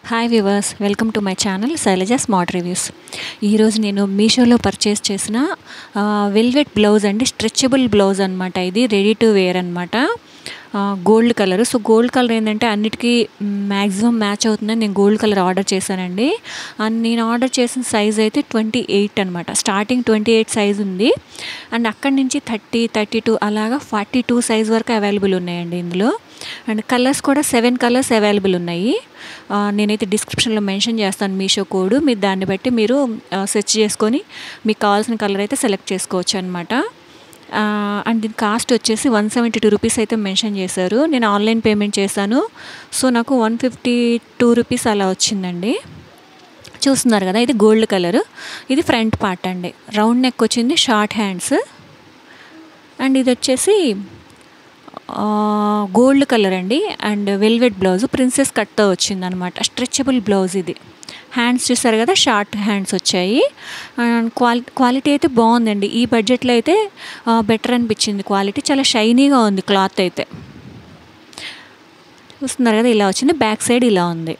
Hi viewers, welcome to my channel Shailaja smart reviews. ఈరోజు నేను మీషోలో పర్చేస్ చేసిన వెల్వెట్ బ్లౌజ్ అండి, స్ట్రెచబుల్ బ్లౌజ్ అనమాట. ఇది రెడీ టు వేర్ అనమాట. Gold colour. So gold colour ఏంటంటే అన్నిటికీ మ్యాక్సిమం మ్యాచ్ అవుతుందని నేను గోల్డ్ కలర్ ఆర్డర్ చేశానండి. అండ్ నేను ఆర్డర్ చేసిన సైజ్ అయితే 28 అనమాట. స్టార్టింగ్ 28 సైజ్ ఉంది. అండ్ అక్కడి నుంచి 30, 32 అలాగా 42 సైజ్ వరకు అవైలబుల్ ఉన్నాయండి ఇందులో. అండ్ కలర్స్ కూడా 7 కలర్స్ అవైలబుల్ ఉన్నాయి. నేనైతే డిస్క్రిప్షన్లో మెన్షన్ చేస్తాను మీషో కోడ్. మీరు దాన్ని బట్టి మీరు సెర్చ్ చేసుకొని మీకు కావాల్సిన కలర్ అయితే సెలెక్ట్ చేసుకోవచ్చు అనమాట. అండ్ దీని కాస్ట్ వచ్చేసి 172 రూపీస్ అయితే మెన్షన్ చేశారు. నేను ఆన్లైన్ పేమెంట్ చేశాను. సో నాకు 152 రూపీస్ అలా వచ్చిందండి. చూస్తున్నారు కదా, ఇది గోల్డ్ కలర్. ఇది ఫ్రంట్ పార్ట్ అండి. రౌండ్ నెక్ వచ్చింది, షార్ట్ హ్యాండ్స్. అండ్ ఇది వచ్చేసి గోల్డ్ కలర్ అండి. అండ్ వెల్వెట్ బ్లౌజ్ ప్రిన్సెస్ కట్తో వచ్చింది అనమాట. స్ట్రెచబుల్ బ్లౌజ్ ఇది. హ్యాండ్స్ చూసారు కదా, షార్ట్ హ్యాండ్స్ వచ్చాయి. అండ్ క్వాలిటీ అయితే బాగుందండి. ఈ బడ్జెట్లో అయితే బెటర్ అనిపించింది. క్వాలిటీ చాలా షైనీగా ఉంది. క్లాత్ అయితే చూస్తున్నారు కదా, ఇలా వచ్చింది. బ్యాక్ సైడ్ ఇలా ఉంది.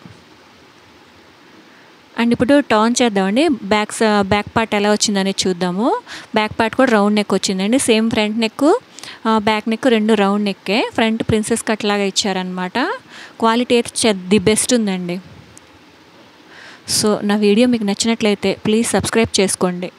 అండ్ ఇప్పుడు టర్న్ చేద్దామండి. బ్యాక్ పార్ట్ ఎలా వచ్చిందనేది చూద్దాము. బ్యాక్ పార్ట్ కూడా రౌండ్ నెక్ వచ్చిందండి. Same front neck, back neck రెండు రౌండ్ నెక్కే. ఫ్రంట్ ప్రిన్సెస్ కట్ లాగా ఇచ్చారనమాట. క్వాలిటీ అయితే ది బెస్ట్ ఉందండి. సో నా వీడియో మీకు నచ్చినట్లయితే ప్లీజ్ సబ్స్క్రైబ్ చేసుకోండి.